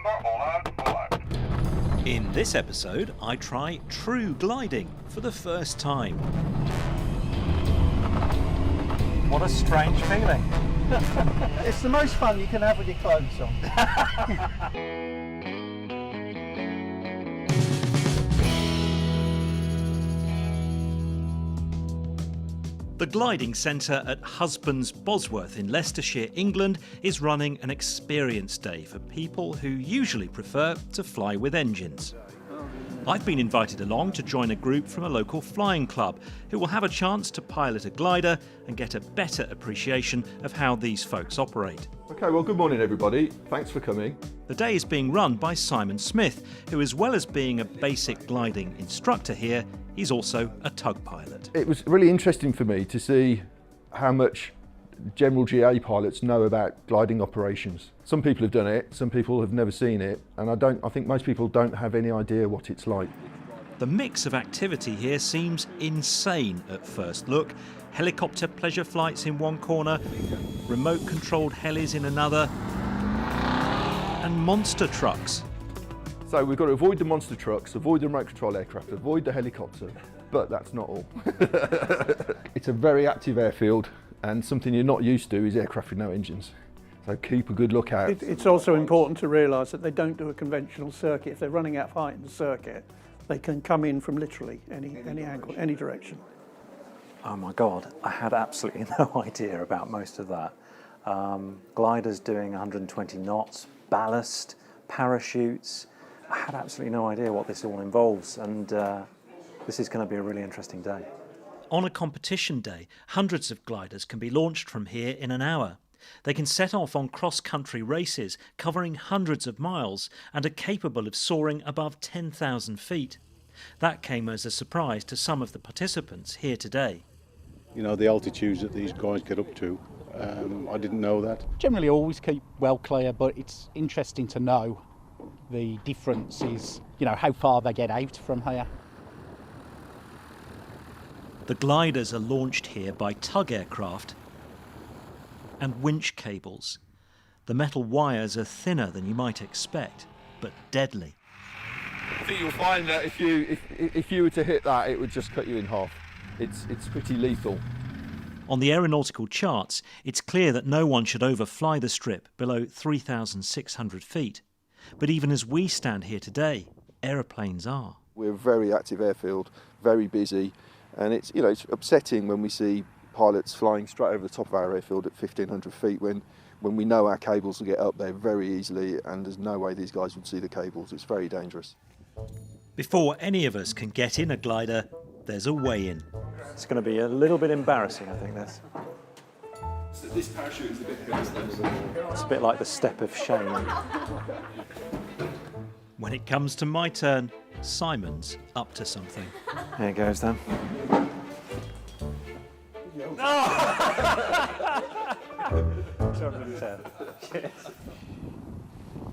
all out, all out. In this episode, I try true gliding for the first time. What a strange feeling. It's the most fun you can have with your clothes on. The gliding centre at HusBos Bosworth in Leicestershire, England is running an experience day for people who usually prefer to fly with engines. I've been invited along to join a group from a local flying club who will have a chance to pilot a glider and get a better appreciation of how these folks operate. Okay, well, good morning everybody. Thanks for coming. The day is being run by Simon Smith, who, as well as being a basic gliding instructor here, he's also a tug pilot. It was really interesting for me to see how much general GA pilots know about gliding operations. Some people have done it, some people have never seen it, and I think most people don't have any idea what it's like. The mix of activity here seems insane at first look. Helicopter pleasure flights in one corner, remote-controlled helis in another, and monster trucks. So we've got to avoid the monster trucks, avoid the remote control aircraft, avoid the helicopter, but that's not all. It's a very active airfield, and something you're not used to is aircraft with no engines. So keep a good look out. It's also important to realise that they don't do a conventional circuit. If they're running out of height in the circuit, they can come in from literally any angle, any direction. Oh my God, I had absolutely no idea about most of that. Gliders doing 120 knots, ballast, parachutes. I had absolutely no idea what this all involves, and this is going to be a really interesting day. On a competition day, hundreds of gliders can be launched from here in an hour. They can set off on cross-country races covering hundreds of miles and are capable of soaring above 10,000 feet. That came as a surprise to some of the participants here today. You know, the altitudes that these guys get up to, I didn't know that. Generally always keep well clear, but it's interesting to know the difference is, you know, how far they get out from here. The gliders are launched here by tug aircraft and winch cables. The metal wires are thinner than you might expect, but deadly. I think you'll find that if you were to hit that, it would just cut you in half. It's pretty lethal. On the aeronautical charts, it's clear that no one should overfly the strip below 3,600 feet. But even as we stand here today, aeroplanes are. We're a very active airfield, very busy, and it's upsetting when we see pilots flying straight over the top of our airfield at 1,500 feet when we know our cables will get up there very easily, and there's no way these guys would see the cables. It's very dangerous. Before any of us can get in a glider, there's a weigh-in. It's going to be a little bit embarrassing, I think, this. So this parachute is a bit heavy. It's a bit like the step of shame. When it comes to my turn, Simon's up to something. Here it goes then.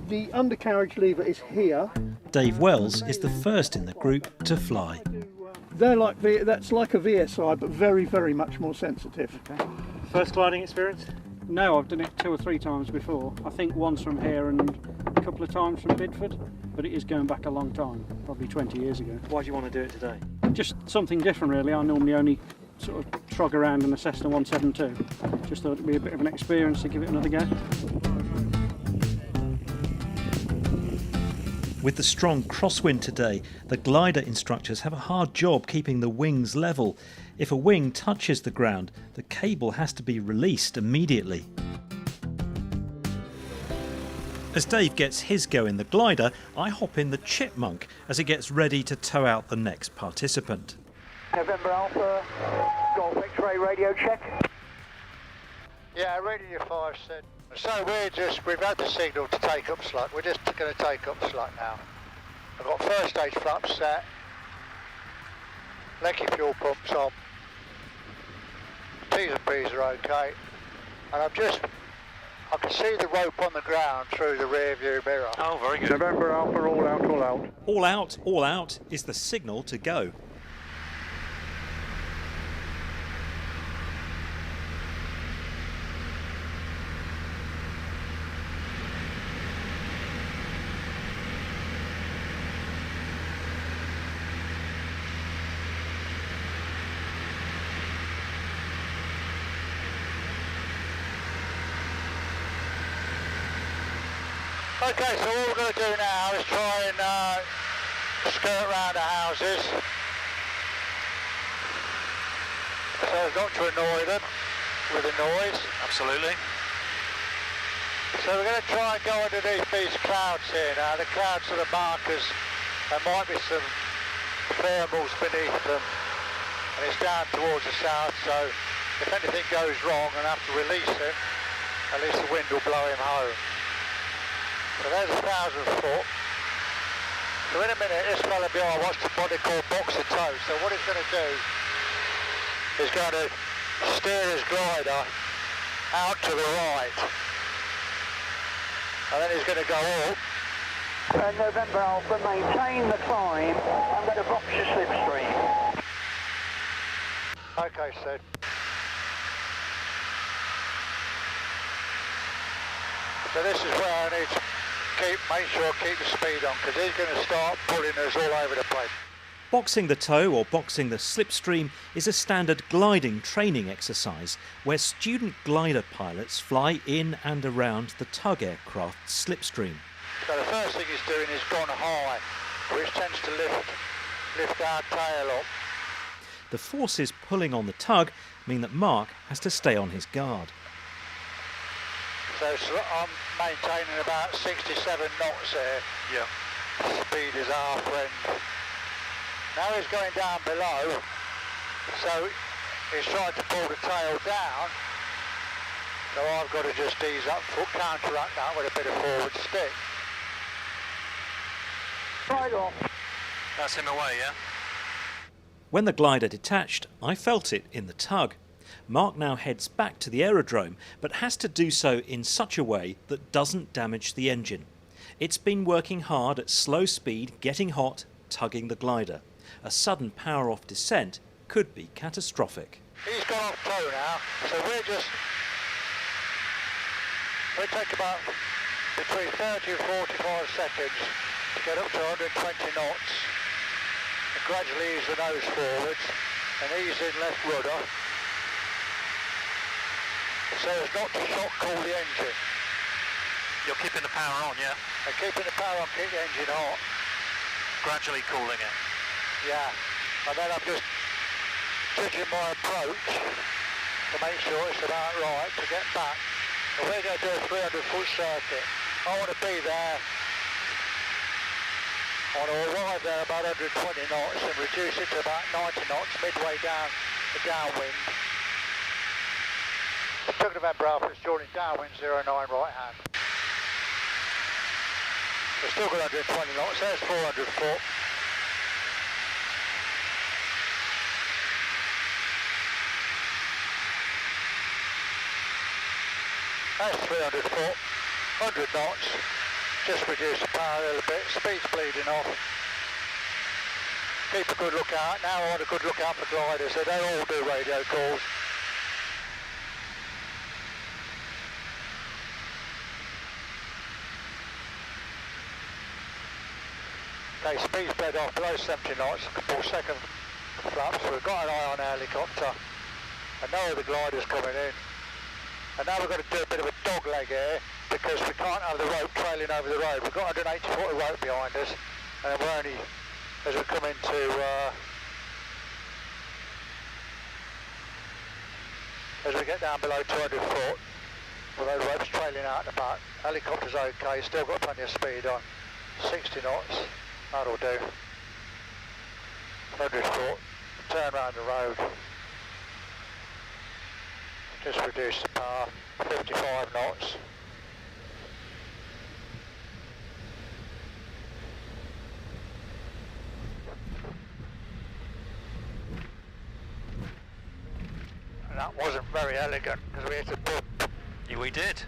The undercarriage lever is here. Dave Wells is the first in the group to fly. That's like a VSI, but very, very much more sensitive. Okay. First gliding experience? No, I've done it 2 or 3 times before. I think once from here and a couple of times from Bidford, but it is going back a long time, probably 20 years ago. Why do you want to do it today? Just something different really. I normally only sort of trog around in a Cessna 172. Just thought it'd be a bit of an experience to give it another go. With the strong crosswind today, the glider instructors have a hard job keeping the wings level. If a wing touches the ground, the cable has to be released immediately. As Dave gets his go in the glider, I hop in the Chipmunk as it gets ready to tow out the next participant. November Alpha, Golf X-ray radio check. Yeah, radio 5 said. So we've had the signal to take up slot. We're just going to take up slot now. I've got first stage flaps set. Lecky fuel pumps on. T's and P's are okay. And I can see the rope on the ground through the rear view mirror. Oh, very good. November Alpha, all out, all out. All out is the signal to go. Okay, so all we're going to do now is try and skirt around the houses. So as not to annoy them with the noise. Absolutely. So we're going to try and go underneath these clouds here now. The clouds are the markers. There might be some thermals beneath them. And it's down towards the south, so if anything goes wrong and I have to release him, at least the wind will blow him home. So there's 1,000 foot. So in a minute, this fella behind wants to what they call box a toe. So what he's going to do is going to steer his glider out to the right. And then he's going to go up. November Alpha, maintain the climb. I'm going to box your slipstream. Okay, Sid. So this is where I need to make sure I keep the speed on, because he's going to start pulling us all over the place. Boxing the toe or boxing the slipstream is a standard gliding training exercise where student glider pilots fly in and around the tug aircraft slipstream. So the first thing he's doing is gone high, which tends to lift our tail up. The forces pulling on the tug mean that Mark has to stay on his guard. So I'm maintaining about 67 knots here. Yeah. Speed is our friend. Now he's going down below, so he's trying to pull the tail down. So I've got to just ease up, counteract that with a bit of forward stick. Right off. That's him away, yeah? When the glider detached, I felt it in the tug. Mark now heads back to the aerodrome, but has to do so in such a way that doesn't damage the engine. It's been working hard at slow speed, getting hot, tugging the glider. A sudden power-off descent could be catastrophic. He's gone off toe now, so we take about between 30 and 45 seconds to get up to 120 knots and gradually ease the nose forwards and ease in left rudder so as not to shock cool the engine. You're keeping the power on, yeah? And keeping the power on, keep the engine hot. Gradually cooling it. Yeah, and then I'm just judging my approach to make sure it's about right to get back. And we're going to do a 300-foot circuit. I want to be there. I want to arrive there about 120 knots and reduce it to about 90 knots midway down the downwind. Talking about November Alpha, joining downwind 09 right hand. We've still got 120 knots, there's 400 foot. That's 300 foot, 100 knots, just reduce the power a little bit, speed's bleeding off. Keep a good look out, now I want a good look out for gliders, so they all do radio calls. Okay, speed's bled off below 70 knots, a couple second flaps, we've got an eye on the helicopter, and no other gliders coming in. And now we're going to do a bit of a dog leg here because we can't have the rope trailing over the road. We've got 180 foot of rope behind us and we're only, as we come into, as we get down below 200 foot, with those ropes trailing out the back, helicopter's okay, still got plenty of speed on, 60 knots, that'll do. 100 foot, turn round the road. Just reduce the power, 55 knots. And that wasn't very elegant because we had to put. Yeah, we did.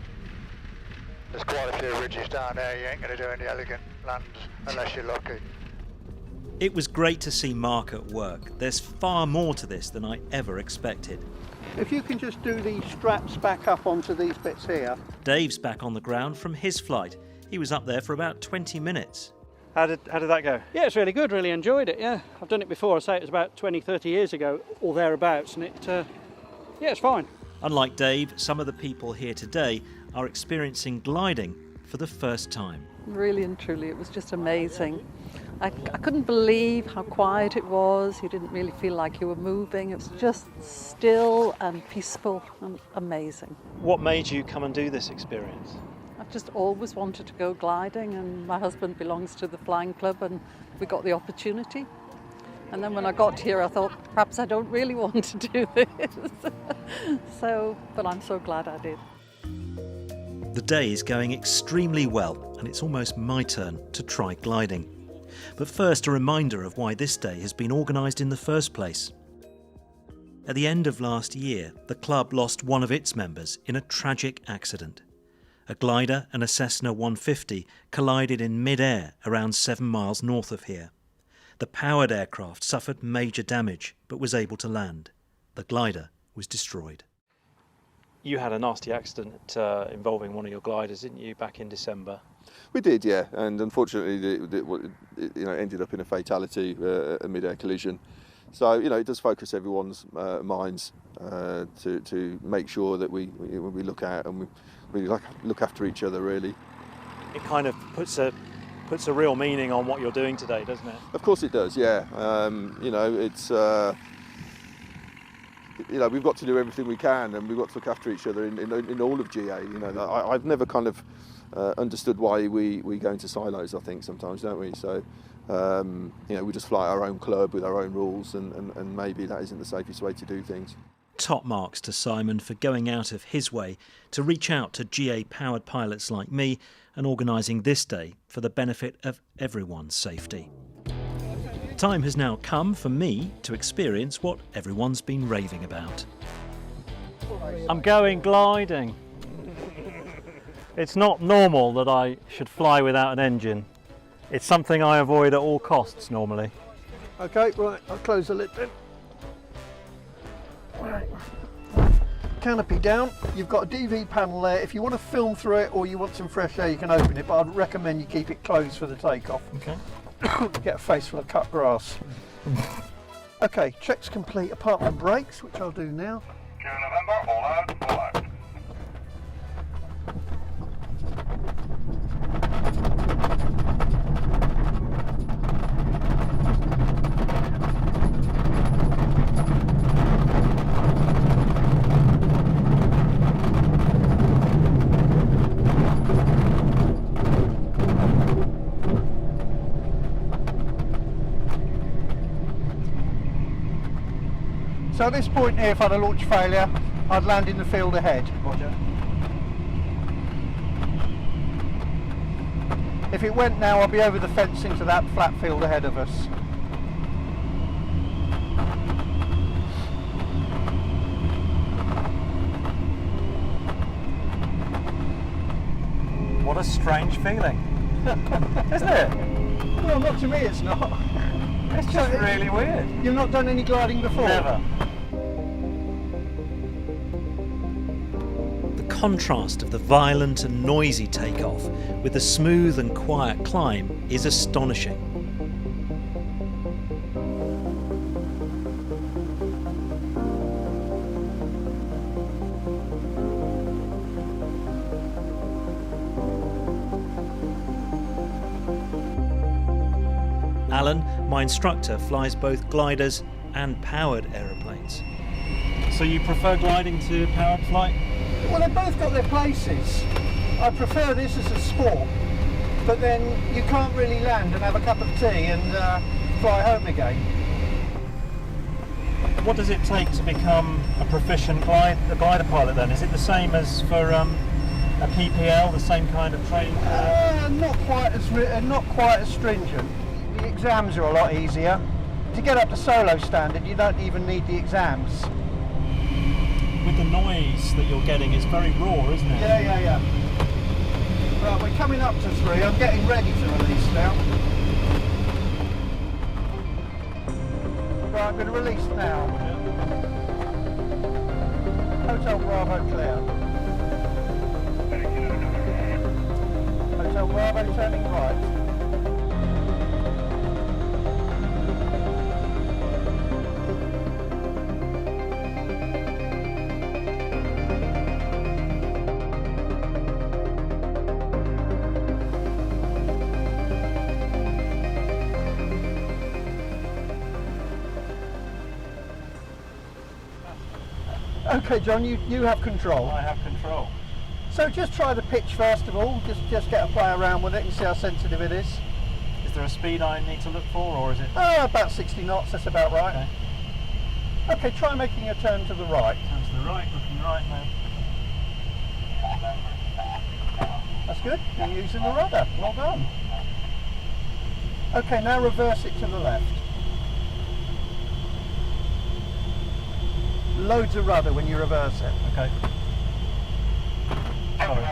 There's quite a few ridges down there, you ain't going to do any elegant lands unless you're lucky. It was great to see Mark at work. There's far more to this than I ever expected. If you can just do these straps back up onto these bits here. Dave's back on the ground from his flight. He was up there for about 20 minutes. How did that go? Yeah, it's really good, really enjoyed it, yeah. I've done it before, I say it was about 20, 30 years ago, or thereabouts, and yeah, it's fine. Unlike Dave, some of the people here today are experiencing gliding for the first time. Really and truly, it was just amazing. I couldn't believe how quiet it was. You didn't really feel like you were moving. It was just still and peaceful and amazing. What made you come and do this experience? I've just always wanted to go gliding, and my husband belongs to the flying club, and we got the opportunity. And then when I got here, I thought, perhaps I don't really want to do this. But I'm so glad I did. The day is going extremely well, and it's almost my turn to try gliding. But first, a reminder of why this day has been organised in the first place. At the end of last year, the club lost one of its members in a tragic accident. A glider and a Cessna 150 collided in mid-air around 7 miles north of here. The powered aircraft suffered major damage but was able to land. The glider was destroyed. You had a nasty accident involving one of your gliders, didn't you, back in December? We did, yeah, and unfortunately it ended up in a fatality, a mid-air collision. So, it does focus everyone's minds to make sure that we look out and we look after each other, really. It kind of puts a real meaning on what you're doing today, doesn't it? Of course it does, yeah. It's... we've got to do everything we can, and we've got to look after each other in all of GA. I've never kind of understood why we go into silos, I think, sometimes, don't we? So, we just fly our own club with our own rules, and maybe that isn't the safest way to do things. Top marks to Simon for going out of his way to reach out to GA-powered pilots like me and organising this day for the benefit of everyone's safety. Time has now come for me to experience what everyone's been raving about. I'm going gliding. It's not normal that I should fly without an engine. It's something I avoid at all costs normally. Okay, right, I'll close the lid then. Right. Canopy down. You've got a DV panel there. If you want to film through it or you want some fresh air, you can open it, but I'd recommend you keep it closed for the takeoff. Okay. Get a face full of cut grass. Okay, check's complete apart from brakes, which I'll do now. November, all out, all out. So at this point here, if I had a launch failure, I'd land in the field ahead. Roger. If it went now, I'll be over the fence into that flat field ahead of us. What a strange feeling, isn't it? Well, not to me, it's not. It's just really weird. You've not done any gliding before? Never. The contrast of the violent and noisy takeoff with the smooth and quiet climb is astonishing. Alan, my instructor, flies both gliders and powered aeroplanes. So you prefer gliding to powered flight? Well, they've both got their places. I prefer this as a sport, but then you can't really land and have a cup of tea and fly home again. What does it take to become a proficient glider pilot then? Is it the same as for a PPL, the same kind of training? Not quite as stringent. The exams are a lot easier. To get up to solo standard, you don't even need the exams. With the noise that you're getting, it's very raw, isn't it? Yeah. Right, we're coming up to 3. I'm getting ready to release now. Right, I'm going to release now. Hotel Bravo clear. Hotel Bravo turning right. Okay, John, you have control. I have control. So just try the pitch first of all. Just get a play around with it and see how sensitive it is. Is there a speed I need to look for, or is it? About 60 knots. That's about right. Okay, try making a turn to the right. Turn to the right, looking right now. That's good. You're using the rudder. Well done. Okay, now reverse it to the left. Loads of rudder when you reverse it. Okay. Sorry.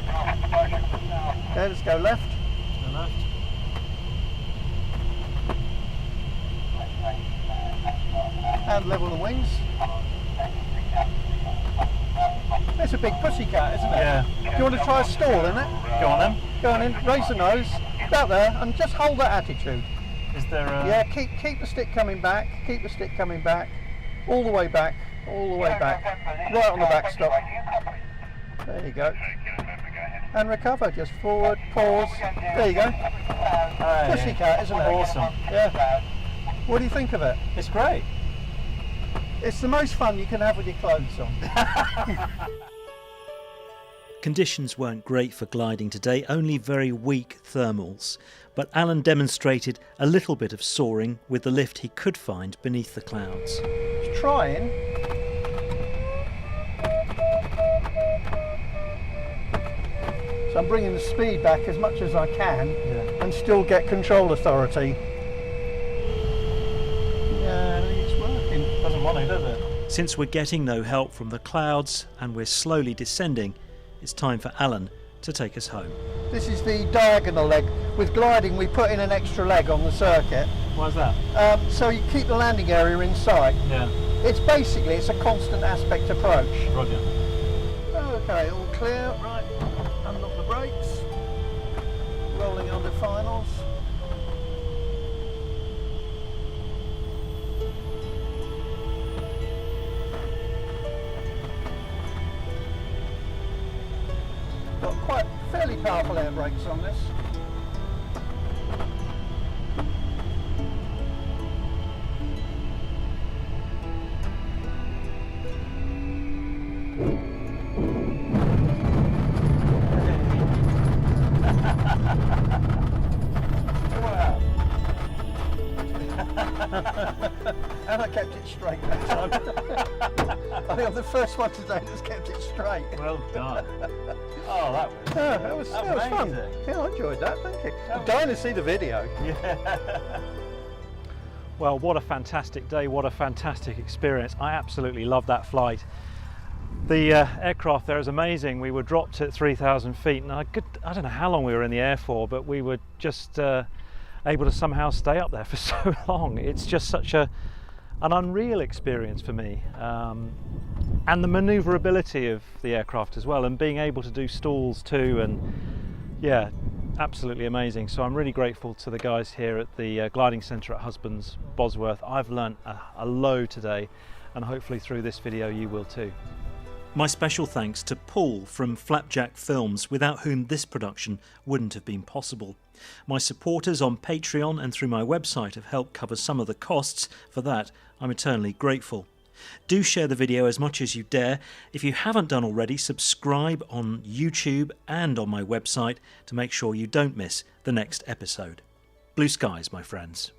Okay, let's go left. To the left. And level the wings. It's a big pussycat, isn't it? Yeah. Do you want to try a stall in it? Go on then. Go on in, raise the nose, about there, and just hold that attitude. Is there a... Yeah, keep the stick coming back, keep the stick coming back, all the way back, all the way back, right on the back stop. There you go. And recover, just forward, pause. There you go. Hey, Pussycat, isn't it? awesome. Yeah. What do you think of it? It's great. It's the most fun you can have with your clothes on. Conditions weren't great for gliding today, only very weak thermals. But Alan demonstrated a little bit of soaring with the lift he could find beneath the clouds. He's trying. So I'm bringing the speed back as much as I can and still get control authority. Yeah, it's working. Doesn't want to, does it? Since we're getting no help from the clouds and we're slowly descending, it's time for Alan to take us home. This is the diagonal leg. With gliding we put in an extra leg on the circuit. Why's that? So you keep the landing area in sight. Yeah. It's a constant aspect approach. Roger. Okay, all clear. Right, unlock the brakes. Rolling under finals. Got quite fairly powerful air brakes on this. And I kept it straight that time. I think I'm the first one today that's kept it straight. Well done. Oh, that was fun. Yeah, I enjoyed that, thank you. I'm dying to see the video. Yeah. Well, what a fantastic day, what a fantastic experience. I absolutely love that flight. The aircraft there is amazing. We were dropped at 3,000 feet and I don't know how long we were in the air for, but we were just able to somehow stay up there for so long. It's just such an unreal experience for me. And the manoeuvrability of the aircraft as well, and being able to do stalls too, and yeah, absolutely amazing. So I'm really grateful to the guys here at the gliding centre at HusBos Bosworth. I've learnt a load today, and hopefully through this video you will too. My special thanks to Paul from Flapjack Films, without whom this production wouldn't have been possible. My supporters on Patreon and through my website have helped cover some of the costs. For that, I'm eternally grateful. Do share the video as much as you dare. If you haven't done already, subscribe on YouTube and on my website to make sure you don't miss the next episode. Blue skies, my friends.